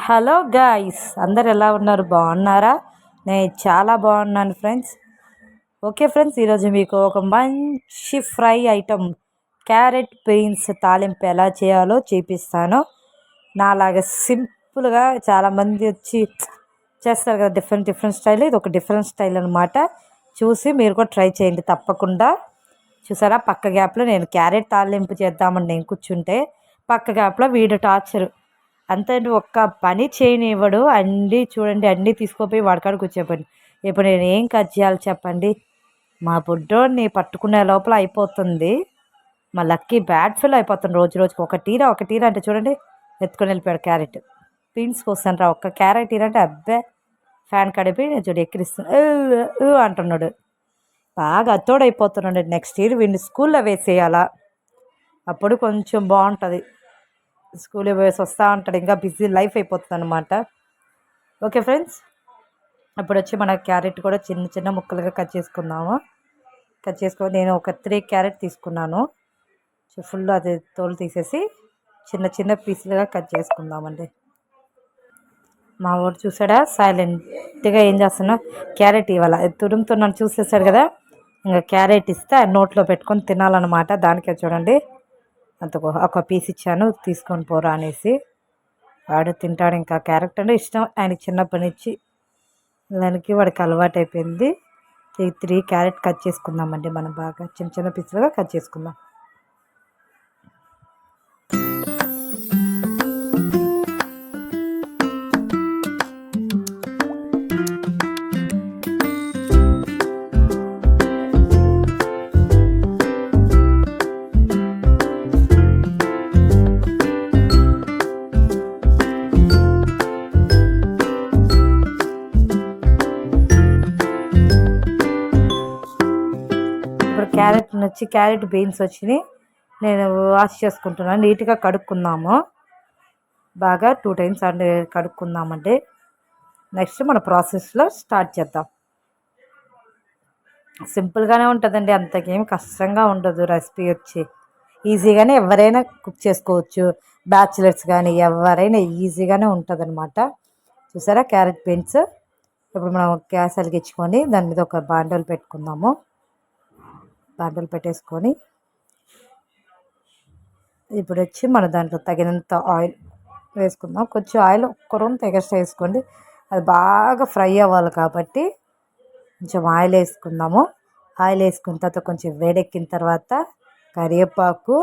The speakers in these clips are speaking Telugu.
హలో గాయ్స్, అందరు ఎలా ఉన్నారు? బాగున్నారా? నేను చాలా బాగున్నాను ఫ్రెండ్స్. ఓకే ఫ్రెండ్స్, ఈరోజు మీకు ఒక మంచి ఫ్రై ఐటమ్ క్యారెట్ బీన్స్ తాలింపు ఎలా చేయాలో చూపిస్తాను. నాలాగా సింపుల్గా చాలామంది వచ్చి చేస్తారు కదా, డిఫరెంట్ డిఫరెంట్ స్టైల్. ఇది ఒక డిఫరెంట్ స్టైల్ అనమాట. చూసి మీరు కూడా ట్రై చేయండి తప్పకుండా. చూసారా, పక్క గ్యాప్లో నేను క్యారెట్ తాలింపు చేద్దామని నేను కూర్చుంటే పక్క గ్యాప్లో వీడు టార్చర్ అంతే. ఒక్క పని చేయనివ్వడు. అన్నీ చూడండి, అన్నీ తీసుకుపోయి వాడికాడ కూర్చోపండి. ఇప్పుడు నేను ఏం కట్ చేయాలి చెప్పండి? మా బుడ్డోడిని పట్టుకునే లోపల అయిపోతుంది. మా లక్కీ బ్యాడ్ ఫీల్ అయిపోతుంది. రోజు రోజుకి ఒక టీరా అంటే చూడండి, ఎత్తుకొని వెళ్ళిపోయాడు క్యారెట్. బీన్స్ వస్తాను రా, ఒక్క క్యారెట్ టీరా అంటే అబ్బే ఫ్యాన్ కడిపి చూడు ఎక్కిరిస్తున్నాడు అంటున్నాడు. బాగా అత్తోడైపోతున్నాడు. నెక్స్ట్ ఇయర్ వీడిని స్కూల్లో వేసేయాలా, అప్పుడు కొంచెం బాగుంటుంది. స్కూల్కి పోయేసి వస్తూ ఉంటాడు, ఇంకా బిజీ లైఫ్ అయిపోతుంది అనమాట. ఓకే ఫ్రెండ్స్, అప్పుడు వచ్చి మన క్యారెట్ కూడా చిన్న చిన్న ముక్కలుగా కట్ చేసుకుందాము. కట్ చేసుకొని నేను ఒక 3 క్యారెట్ తీసుకున్నాను. ఫుల్ అది తోలు తీసేసి చిన్న చిన్న పీసులుగా కట్ చేసుకుందామండి. మా వాడు చూసాడా సైలెంట్గా ఏం చేస్తున్నా, క్యారెట్ ఇవ్వాల తురుముతున్నాను చూసేసాడు కదా. ఇంకా క్యారెట్ ఇస్తే నోట్లో పెట్టుకొని తినాలన్నమాట. దానికే చూడండి అంత ఒక పీస్ ఇచ్చాను, తీసుకొని పోరా అనేసి. వాడు తింటాడు. ఇంకా క్యారెట్ అంటే ఇష్టం ఆయనకి చిన్నప్పటి నుంచి. దానికి వాడికి అలవాటు అయిపోయింది. 3 క్యారెట్ కట్ చేసుకుందామండి. మనం బాగా చిన్న చిన్న పీసులుగా కట్ చేసుకుందాం. క్యారెట్ బీన్స్ వచ్చినాయి. నేను వాష్ చేసుకుంటున్నాను. నీట్గా కడుక్కుందాము. బాగా 2 టైమ్స్ అండి కడుక్కుందామండి. నెక్స్ట్ మన ప్రాసెస్లో స్టార్ట్ చేద్దాం. సింపుల్గానే ఉంటుందండి, అంతకేం కష్టంగా ఉండదు. రెసిపీ వచ్చి ఈజీగానే ఎవరైనా కుక్ చేసుకోవచ్చు. బ్యాచిలర్స్ కానీ ఎవరైనా ఈజీగానే ఉంటుంది అనమాట. చూసారా క్యారెట్ బీన్స్. ఇప్పుడు మనం గ్యాస్ వెలిగించుకొని దాని మీద ఒక బాండలు పెట్టుకుందాము. బాండలు పెట్టేసుకొని ఇప్పుడు వచ్చి మన దాంట్లో తగినంత ఆయిల్ వేసుకుందాం. కొంచెం ఆయిల్ ఒక్కరొంత ఎగస్ట్రా వేసుకోండి, అది బాగా ఫ్రై అవ్వాలి కాబట్టి కొంచెం ఆయిల్ వేసుకుందాము. ఆయిల్ వేసుకున్న తర్వాత కొంచెం వేడెక్కిన తర్వాత కరివేపాకు,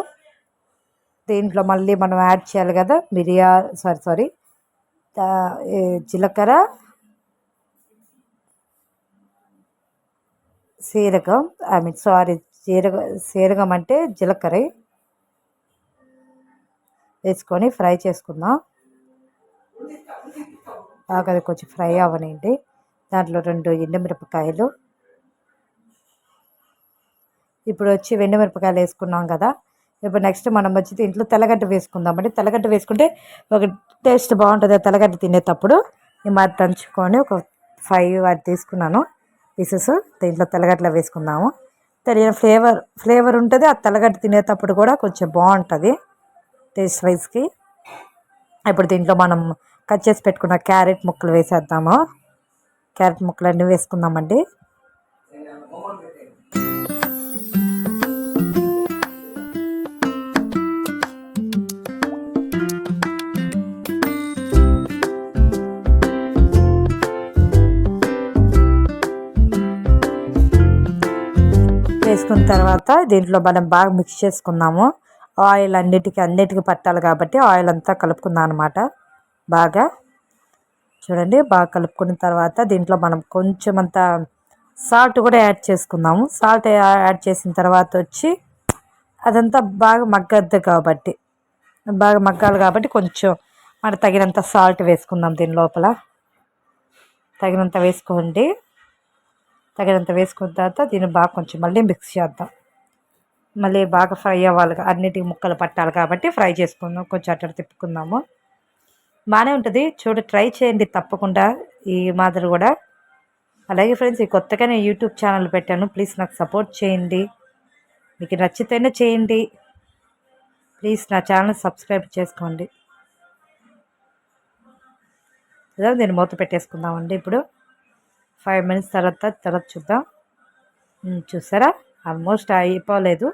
దీంట్లో మళ్ళీ మనం యాడ్ చేయాలి కదా జీలకర్ర, సీరగం సీరగం అంటే జీలకర్ర వేసుకొని ఫ్రై చేసుకుందాం. బాగా అది కొంచెం ఫ్రై అవ్వనండి. దాంట్లో 2 ఎండుమిరపకాయలు. ఇప్పుడు వచ్చి ఎండుమిరపకాయలు వేసుకున్నాం కదా. ఇప్పుడు నెక్స్ట్ మనం వచ్చి దీంట్లో తెల్లగడ్డ వేసుకుందామండి. తెల్లగడ్డ వేసుకుంటే ఒక టేస్ట్ బాగుంటుంది. తెల్లగడ్డ తినేటప్పుడు ఈ మాది దంచుకొని ఒక 5 అది తీసుకున్నాను పీసెస్. దీంట్లో తెల్లగడ్డలో వేసుకుందాము. తెలియని ఫ్లేవర్ ఉంటుంది. ఆ తెల్లగడ్డ తినేటప్పుడు కూడా కొంచెం బాగుంటుంది టేస్ట్ వైజ్కి. ఇప్పుడు దీంట్లో మనం కట్ చేసి పెట్టుకున్న క్యారెట్ ముక్కలు వేసేద్దాము. క్యారెట్ ముక్కలు అన్నీ వేసుకుందామండి. వేసుకున్న తర్వాత దీంట్లో మనం బాగా మిక్స్ చేసుకుందాము. ఆయిల్ అన్నిటికీ పట్టాలి కాబట్టి ఆయిల్ అంతా కలుపుకుందాం అనమాట. బాగా చూడండి, బాగా కలుపుకున్న తర్వాత దీంట్లో మనం కొంచెం అంత సాల్ట్ కూడా యాడ్ చేసుకుందాము. సాల్ట్ యాడ్ చేసిన తర్వాత వచ్చి అదంతా బాగా మగ్గాలి కాబట్టి కొంచెం మనకు తగినంత సాల్ట్ వేసుకుందాం. దీని లోపల తగినంత వేసుకోండి. తగినంత వేసుకున్న తర్వాత దీన్ని బాగా కొంచెం మళ్ళీ మిక్స్ చేద్దాం. మళ్ళీ బాగా ఫ్రై అవ్వాలి, అన్నిటికి ముక్కలు పట్టాలి కాబట్టి ఫ్రై చేసుకుందాం. కొంచెం అట్ట తిప్పుకుందాము. బాగానే ఉంటుంది. ట్రై చేయండి తప్పకుండా ఈ మాదిరి కూడా. అలాగే ఫ్రెండ్స్, ఈ కొత్తగా నేను యూట్యూబ్ ఛానల్ పెట్టాను. ప్లీజ్ నాకు సపోర్ట్ చేయండి. మీకు నచ్చితేనే చేయండి. ప్లీజ్ నా ఛానల్ సబ్స్క్రైబ్ చేసుకోండి. దీన్ని మూత పెట్టేసుకుందామండి. ఇప్పుడు 5 మినిట్స్ తర్వాత చూద్దాం. చూసారా ఆల్మోస్ట్ అయిపోలేదు,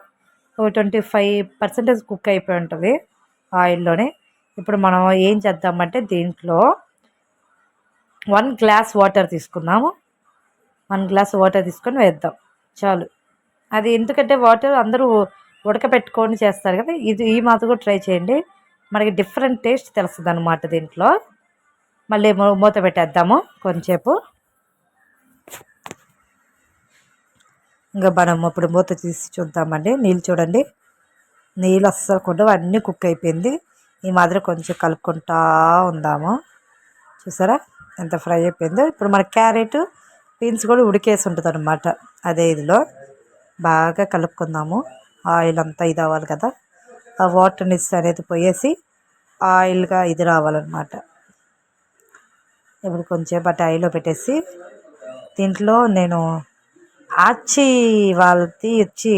ఒక 25% కుక్ అయిపోయి ఉంటుంది ఆయిల్లోనే. ఇప్పుడు మనం ఏం చేద్దామంటే దీంట్లో 1 గ్లాస్ వాటర్ తీసుకుందాము. 1 గ్లాస్ వాటర్ తీసుకొని వేద్దాం చాలు. అది ఎందుకంటే వాటర్ అందరూ ఉడకపెట్టుకొని చేస్తారు కదా, ఇది ఈ మాత్రం కూడా ట్రై చేయండి, మనకి డిఫరెంట్ టేస్ట్ తెలుస్తుంది అనమాట దీంట్లో. మళ్ళీ మూత పెట్టేద్దాము కొంచెంసేపు. ఇంకా మనం ఇప్పుడు మూత తీసి చూద్దామండి. నీళ్ళు చూడండి, నీళ్ళు అస్సలు కూడా అన్నీ కుక్ అయిపోయింది. ఈ మాదిరి కొంచెం కలుపుకుంటా ఉందాము. చూసారా ఎంత ఫ్రై అయిపోయిందో. ఇప్పుడు మన క్యారెట్ బీన్స్ కూడా ఉడికేసి ఉంటుంది అనమాట అదే ఇదిలో. బాగా కలుపుకుందాము. ఆయిల్ అంతా ఇది అవ్వాలి కదా, ఆ వాటర్ అనేది పోయేసి ఆయిల్గా ఇది రావాలన్నమాట. ఇప్పుడు కొంచెం ఆయిల్లో పెట్టేసి దీంట్లో నేను ఆచి వాళ్ళది వచ్చి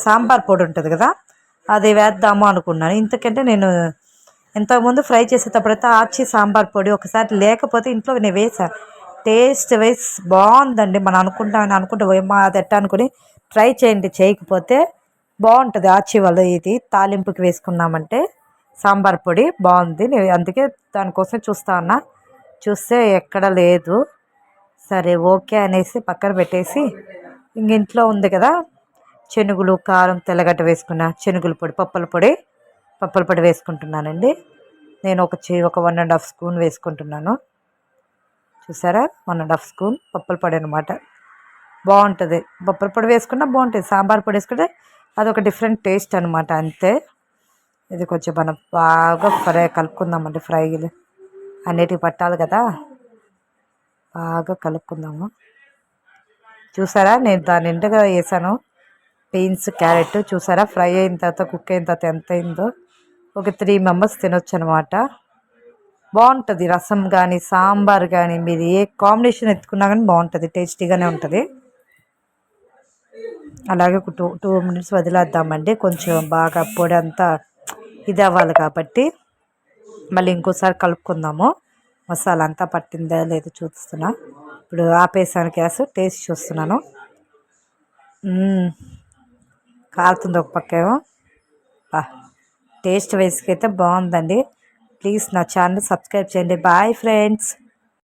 సాంబార్ పొడి ఉంటుంది కదా, అది వేద్దాము అనుకున్నాను. ఇంతకంటే నేను ఇంతకుముందు ఫ్రై చేసేటప్పుడైతే ఆచి సాంబార్ పొడి ఒకసారి లేకపోతే ఇంట్లో నేను వేసాను, టేస్ట్ వైస్ బాగుందండి. మనం అనుకుంటా ఏమో అది ఎట్టా అనుకుని ట్రై చేయండి, చేయకపోతే బాగుంటుంది. ఆచి వాళ్ళు ఇది తాలింపుకి వేసుకున్నామంటే సాంబార్ పొడి బాగుంది. నేను అందుకే దానికోసం చూస్తా ఉన్నా, చూస్తే ఎక్కడ లేదు. సరే ఓకే అనేసి పక్కన పెట్టేసి ఇంక ఇంట్లో ఉంది కదా శనుగులు, కారం, తెల్లగడ్డ వేసుకున్న శనుగుల పొడి, పప్పుల పొడి వేసుకుంటున్నానండి. నేను ఒక 1.5 స్పూన్ వేసుకుంటున్నాను. చూసారా 1.5 స్పూన్ పప్పుల పొడి అనమాట. బాగుంటుంది, పప్పుల పొడి వేసుకున్నా బాగుంటుంది, సాంబార్ పొడి వేసుకుంటే అదొక డిఫరెంట్ టేస్ట్ అనమాట. అంతే. ఇది కొంచెం మనం బాగా కలుపుకుందామండి. ఫ్రైలు అన్నిటికి పట్టాలి కదా, బాగా కలుపుకుందాము. చూసారా నేను దాని నిండుగా వేసాను బీన్స్, క్యారెట్. చూసారా ఫ్రై అయిన తర్వాత కుక్ అయిన తర్వాత ఎంత అయిందో. ఒక 3 మెంబర్స్ తినొచ్చు అనమాట. బాగుంటుంది రసం కానీ సాంబార్ కానీ, మీరు ఏ కాంబినేషన్ ఎత్తుకున్నా కానీ బాగుంటుంది, టేస్టీగానే ఉంటుంది. అలాగే ఒక 2 మినిట్స్ వదిలేద్దామండి, కొంచెం బాగా పొడి అంతా ఇది అవ్వాలి కాబట్టి. మళ్ళీ ఇంకోసారి కలుపుకుందాము. మసాలా అంతా పట్టిందా లేదో చూస్తున్నా. ఇప్పుడు ఆపేసాను గ్యాస్, టేస్ట్ చూస్తున్నాను. కాలుతుంది ఒక పక్కేమో. టేస్ట్ వైస్కి అయితే బాగుందండి. ప్లీజ్ నా ఛానల్ సబ్స్క్రైబ్ చేయండి. Bye friends.